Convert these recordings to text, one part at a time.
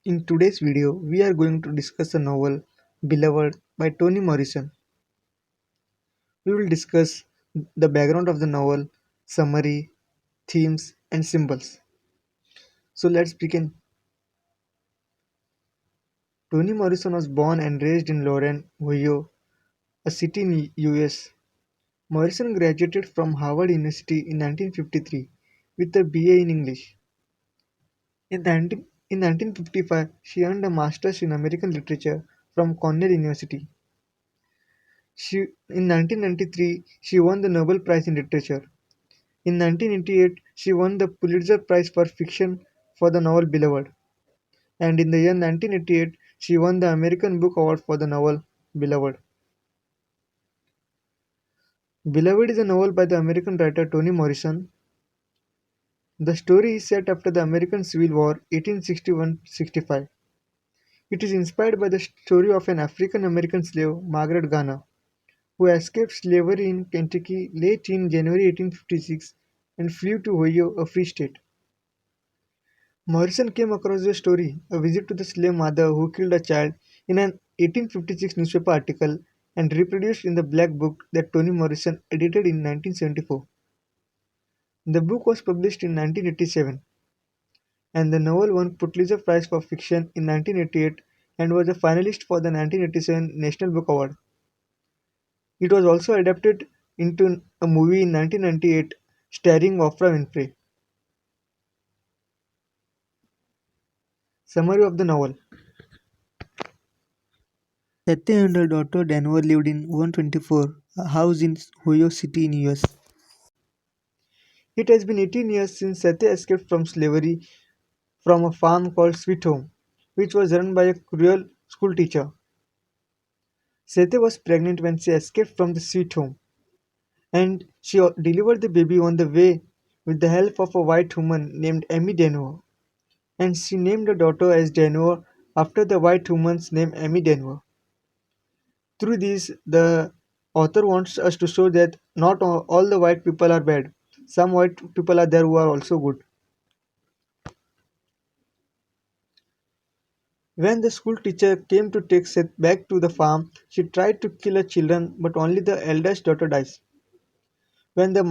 In today's video, we are going to discuss the novel Beloved by Toni Morrison. We will discuss the background of the novel, summary, themes, and symbols. So let's begin. Toni Morrison was born and raised in Loren, Ohio, a city in US. Morrison graduated from Harvard University in 1953 with a BA in English. In 1955, she earned a master's in American literature from Cornell University. In 1993, she won the Nobel Prize in Literature. In 1988, she won the Pulitzer Prize for Fiction for the novel Beloved. And in the year 1988, she won the American Book Award for the novel Beloved. Beloved is a novel by the American writer Toni Morrison. The story is set after the American Civil War 1861-65. It is inspired by the story of an African American slave, Margaret Garner, who escaped slavery in Kentucky late in January 1856 and flew to Ohio, a free state. Morrison came across the story, a visit to the slave mother who killed a child, in an 1856 newspaper article and reproduced in the Black Book that Toni Morrison edited in 1974. The book was published in 1987, and the novel won Pulitzer Prize for Fiction in 1988 and was a finalist for the 1987 National Book Award. It was also adapted into a movie in 1998 starring Oprah Winfrey. Summary of the novel. Seth and her daughter Danvers lived in 124, a house in Ohio City in US. It has been 18 years since Seth escaped from slavery from a farm called Sweet Home, which was run by a cruel schoolteacher. Seth was pregnant when she escaped from the Sweet Home, and she delivered the baby on the way with the help of a white woman named Amy Denver, and she named her daughter as Denver after the white woman's name Amy Denver. Through this, the author wants us to show that not all the white people are bad. Some white people are there who are also good. When the school teacher came to take Seth back to the farm, she tried to kill her children, but only the eldest daughter dies. When the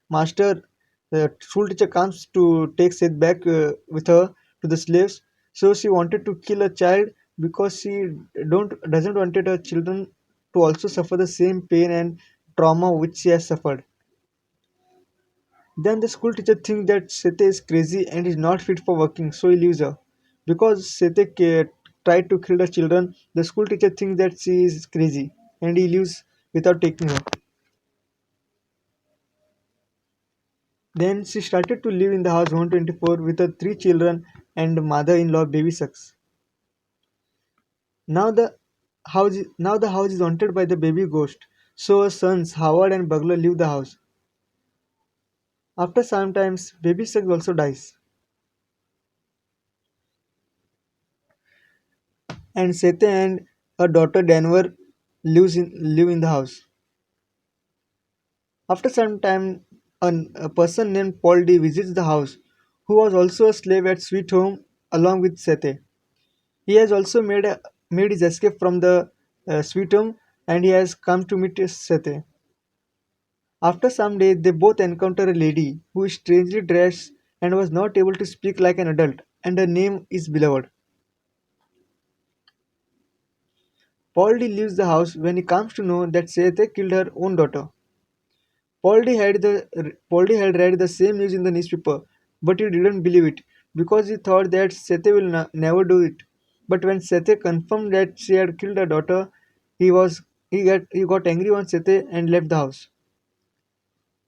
master, the school teacher comes to take Seth back with her to the slaves, so she wanted to kill a child because she don't doesn't wanted her children to also suffer the same pain and trauma which she has suffered. Then the school teacher thinks that Sete is crazy and is not fit for working, so he leaves her. Because Sete tried to kill the children, the school teacher thinks that she is crazy and he leaves without taking her. Then she started to live in the house 124 with her three children and mother-in-law baby Sucks. Now the house is haunted by the baby ghost, so her sons Howard and Bugler leave the house. After some times, baby Sucks also dies, and Sete and her daughter Denver live in the house. After some time, a person named Paul D visits the house, who was also a slave at Sweet Home along with Sete. He has also made his escape from the Sweet Home, and he has come to meet Sete. After some days, they both encounter a lady who is strangely dressed and was not able to speak like an adult, and her name is Beloved. Paul D leaves the house when he comes to know that Sete killed her own daughter. Poldy had read the same news in the newspaper, but he didn't believe it because he thought that Sete will never do it. But when Sete confirmed that she had killed her daughter, he got angry on Sete and left the house.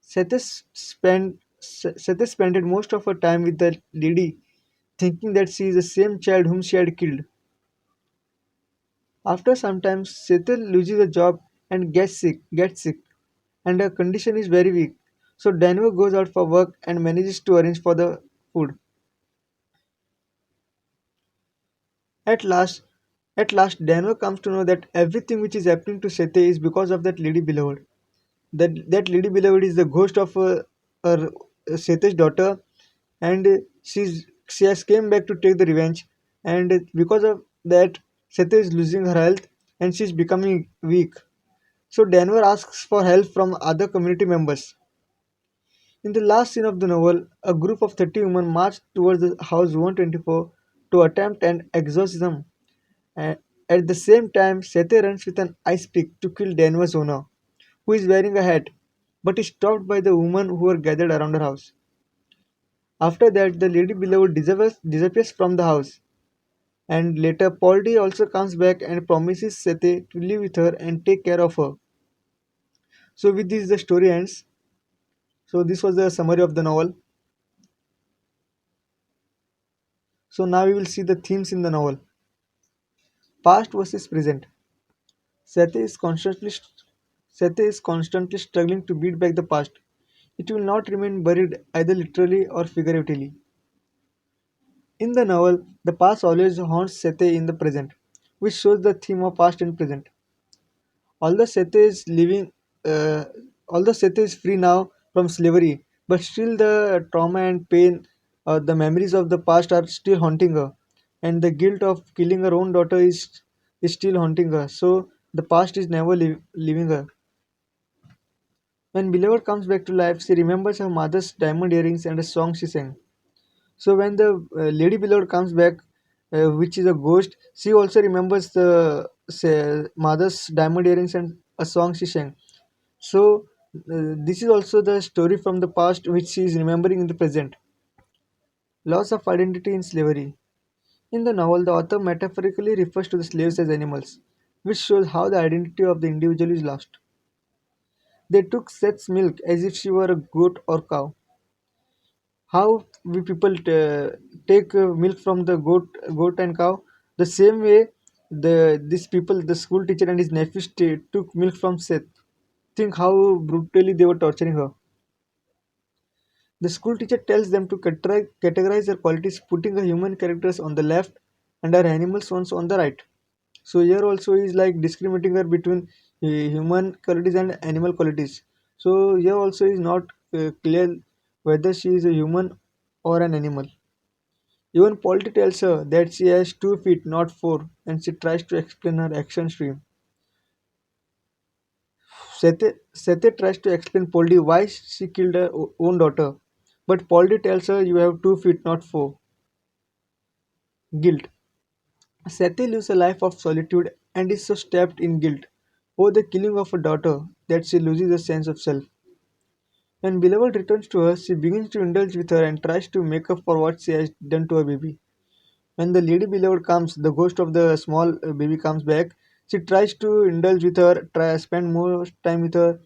Sete spent most of her time with the lady, thinking that she is the same child whom she had killed. After some time, Sete loses a job and gets sick, and her condition is very weak. So Danvo goes out for work and manages to arrange for the food. At last, at last, Danvo comes to know that everything which is happening to Sete is because of that lady beloved. That lady beloved is the ghost of her Sete's daughter, and she has came back to take the revenge. and because of that, Seth is losing her health and she's becoming weak. So Denver asks for help from other community members. In the last scene of the novel, a group of 30 women march towards the house 124 to attempt an exorcism. And at the same time, Seth runs with an ice pick to kill Denver's owner, who is wearing a hat, but is stopped by the women who are gathered around her house. After that, the lady beloved disappears from the house, and later Poldy also comes back and promises Seth to live with her and take care of her. So with this, the story ends. So this was the summary of the novel. So now we will see the themes in the novel. Past versus present. Seth is constantly Seth is constantly struggling to beat back the past. It will not remain buried either literally or figuratively. In the novel, the past always haunts Seth in the present, which shows the theme of past and present. Although Seth is living, uh, Although Seth is free now from slavery, but still the trauma and pain, the memories of the past are still haunting her, and the guilt of killing her own daughter is still haunting her. So the past is never leaving her. When Beloved comes back to life, she remembers her mother's diamond earrings and a song she sang. So when the Lady Beloved comes back, which is a ghost, she also remembers the mother's diamond earrings and a song she sang. So this is also the story from the past which she is remembering in the present. Loss of identity in slavery. In the novel, the author metaphorically refers to the slaves as animals, which shows how the identity of the individual is lost. They took Seth's milk as if she were a goat or cow. How we people take milk from the goat and cow? The same way, these people, the school teacher and his nephews, took milk from Seth. Think how brutally they were torturing her. The school teacher tells them to categorize their qualities, putting the human characters on the left and our animals ones on the right. So here also is like discriminating her between human qualities and animal qualities. So here also is not clear whether she is a human or an animal. Even Polly tells her that she has 2 feet, not four, and she tries to explain her action stream. Sete tries to explain Polly why she killed her own daughter, but Polly tells her you have 2 feet, not four. Guilt. Seti lives a life of solitude and is so steeped in guilt over the killing of her daughter that she loses a sense of self. When Beloved returns to her, she begins to indulge with her and tries to make up for what she has done to her baby. When the Lady Beloved comes, the ghost of the small baby comes back. She tries to indulge with her, try spend more time with her,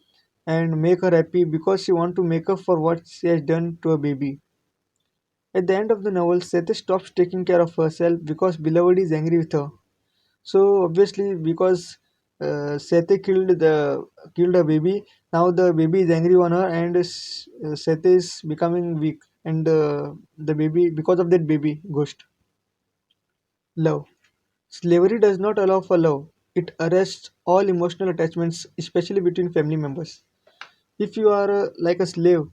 and make her happy because she wants to make up for what she has done to her baby. At the end of the novel, Seth stops taking care of herself because Beloved is angry with her. So obviously, because Seth killed her baby, now the baby is angry on her, and Seth is becoming weak, and the baby because of that baby ghost. Love. Slavery does not allow for love. It arrests all emotional attachments, especially between family members. If you are like a slave,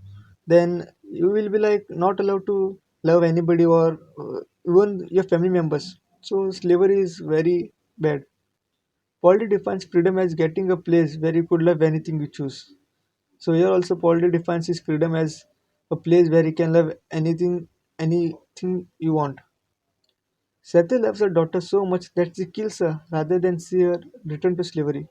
then you will be like not allowed to love anybody or even your family members. So slavery is very bad. Polity defines freedom as getting a place where you could love anything you choose. So here also Polity defines his freedom as a place where you can love anything you want. Seti loves her daughter so much that she kills her rather than see her return to slavery.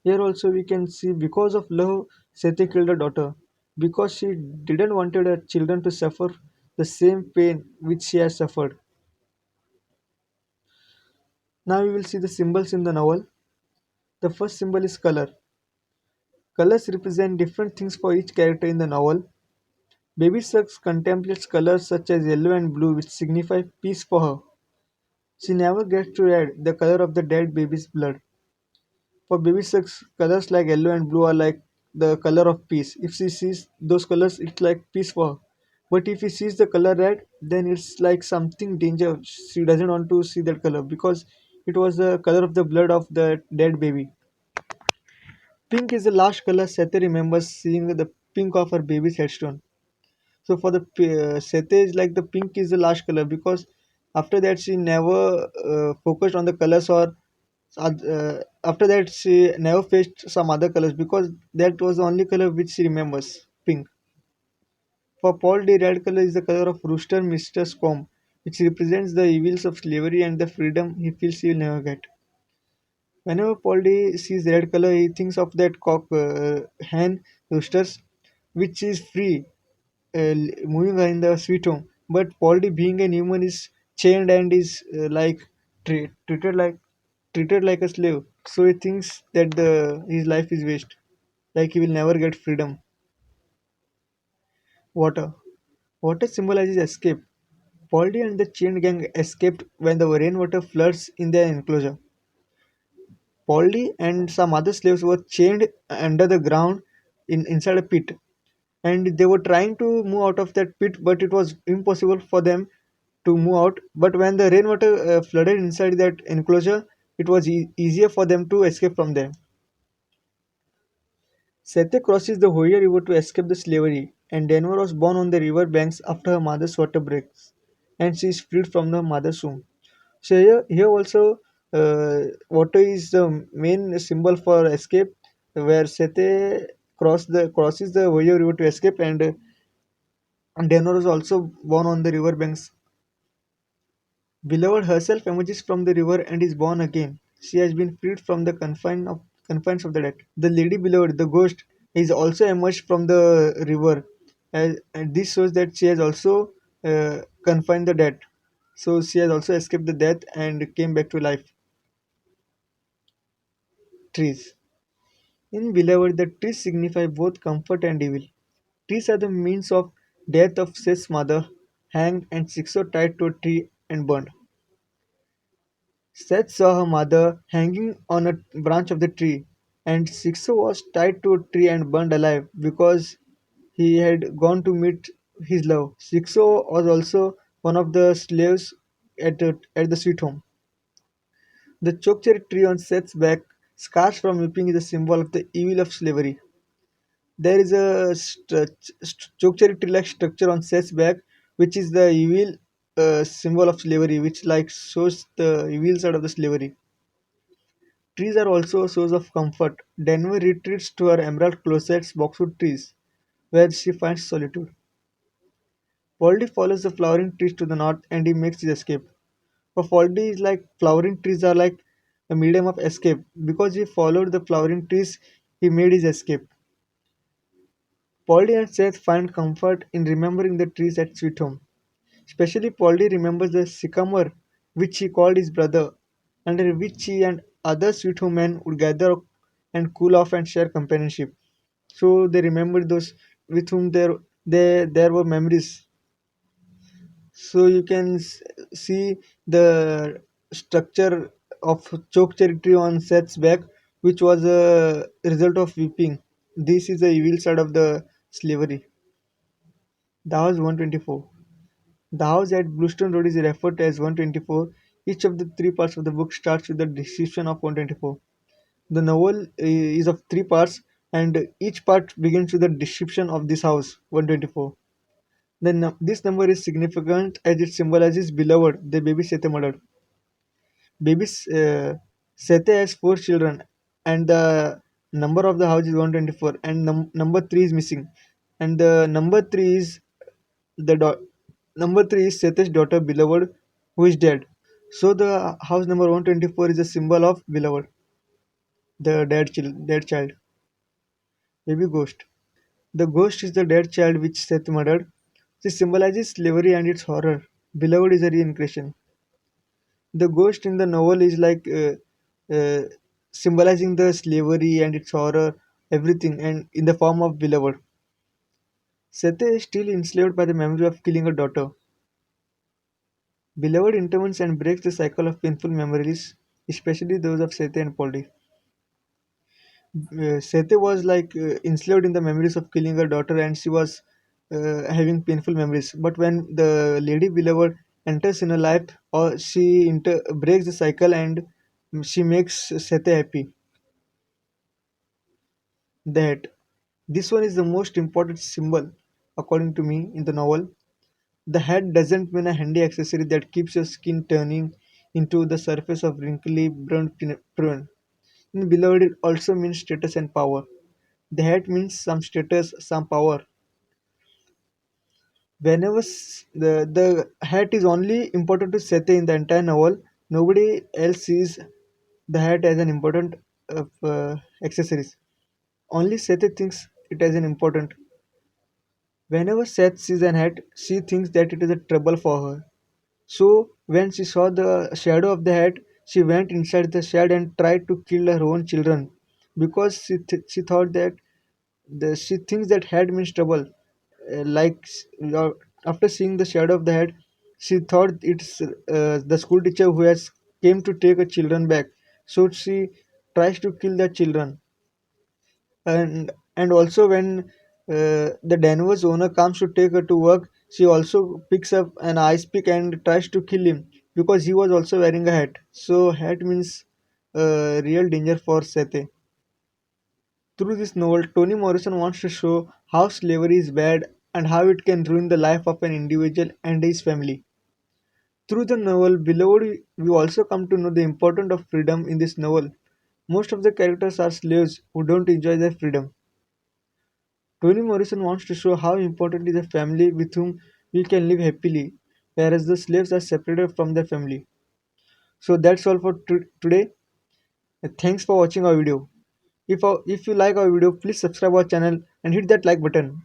Here also we can see because of love, Seti killed her daughter because she didn't wanted her children to suffer the same pain which she has suffered. Now we will see the symbols in the novel. The first symbol is color. Colors represent different things for each character in the novel. Baby Sucks contemplates colors such as yellow and blue, which signify peace for her. She never gets to red, the color of the dead baby's blood. For Baby Sucks, colors like yellow and blue are like the color of peace. If she sees those colors, it's like peace for her. But if she sees the color red, then it's like something danger. She doesn't want to see that color because it was the color of the blood of the dead baby. Pink is the last color Seth remembers seeing the pink of her baby's headstone. So for the Sete is like the pink is the last color because After that, she never focused on the colors, or after that, she never faced some other colors because that was the only color which she remembers, pink. For Paul D, red color is the color of rooster Mr. Scum, which represents the evils of slavery and the freedom he feels he will never get. Whenever Paul D sees red color, he thinks of that cock, hen, roosters, which is free, moving in the sweet home. But Paul D, being a human, is chained and is treated like a slave. So he thinks that the his life is waste, like he will never get freedom. Water. Water symbolizes escape. Poldy and the chained gang escaped when the rainwater floods in their enclosure. Poldy and some other slaves were chained under the ground inside a pit, and they were trying to move out of that pit, but it was impossible for them to move out. But when the rainwater flooded inside that enclosure, it was easier for them to escape from there. Sete crosses the Hoya River to escape the slavery, and Denver was born on the river banks after her mother's water breaks, and she is freed from the mother's womb. So here also, water is the main symbol for escape, where Sete crosses the Hoya River to escape, and Denver was also born on the river banks. Beloved herself emerges from the river and is born again. She has been freed from the confines of the dead. The lady beloved, the ghost, is also emerged from the river, and this shows that she has also confined the dead. So she has also escaped the death and came back to life. Trees. In Beloved, the trees signify both comfort and evil. Trees are the means of death of Seth's mother, hanged and Sixo tied to a tree and burned. Seth saw her mother hanging on a branch of the tree, and Sixo was tied to a tree and burned alive because he had gone to meet his love. Sixo was also one of the slaves at the sweet home. The chokecherry tree on Seth's back, scars from weeping, is a symbol of the evil of slavery. There is a chokecherry tree-like structure on Seth's back, which is the evil symbol of slavery, which like shows the evil side of the slavery. Trees are also a source of comfort. Denver retreats to her emerald closet's boxwood trees, where she finds solitude. Poldy follows the flowering trees to the north and he makes his escape. For Poldy is like flowering trees are like a medium of escape. Because he followed the flowering trees, he made his escape. Poldy and Seth find comfort in remembering the trees at Sweet Home. Especially Poldy remembers the sycamore which he called his brother, under which he and other Sweet Home men would gather and cool off and share companionship. So they remembered those with whom there were memories. So you can see the structure of choke territory on Seth's back, which was a result of weeping. This is the evil side of the slavery. The house 124. The house at Bluestone Road is referred to as 124. Each of the three parts of the book starts with the description of 124. The novel is of three parts, and each part begins with the description of this house 124. This number is significant as it symbolizes beloved, the baby Sete murdered. Baby Sete has four children, and the number of the house is 124, and number 3 is missing. And the the do- number 3 is Sete's daughter, beloved, who is dead. So the house number 124 is a symbol of beloved, the dead child, baby ghost. The ghost is the dead child which Seth murdered. This symbolizes slavery and its horror. Beloved is a reincarnation. The ghost in the novel is like uh, symbolizing the slavery and its horror, everything, and in the form of beloved. Seth is still enslaved by the memory of killing her daughter. Beloved intervenes and breaks the cycle of painful memories, especially those of Seth and Poldy. Sete was like enslaved in the memories of killing her daughter, and she was having painful memories. But when the lady beloved enters in her life, or she breaks the cycle and she makes Sete happy. That this one is the most important symbol, according to me, in the novel. The hat doesn't mean a handy accessory that keeps your skin turning into the surface of wrinkly brown prune. In Beloved, it also means status and power. The hat means some status, some power. Whenever the hat is only important to Sete in the entire novel, nobody else sees the hat as an important accessories. Only Sete thinks it as an important. Whenever Seth sees an hat, she thinks that it is a trouble for her. So when she saw the shadow of the hat, she went inside the shed and tried to kill her own children because she thought that she thinks that hat means trouble. After seeing the shadow of the hat, she thought it's the school teacher who has came to take her children back. So she tries to kill the children. And also when the Danvers owner comes to take her to work, she also picks up an ice pick and tries to kill him because he was also wearing a hat. So hat means real danger for Sete. Through this novel, Toni Morrison wants to show how slavery is bad and how it can ruin the life of an individual and his family. Through the novel Beloved, we also come to know the importance of freedom in this novel. Most of the characters are slaves who don't enjoy their freedom. Toni Morrison wants to show how important is a family with whom we can live happily, whereas the slaves are separated from their family. So that's all for today. Thanks for watching our video. If you like our video, please subscribe our channel and hit that like button.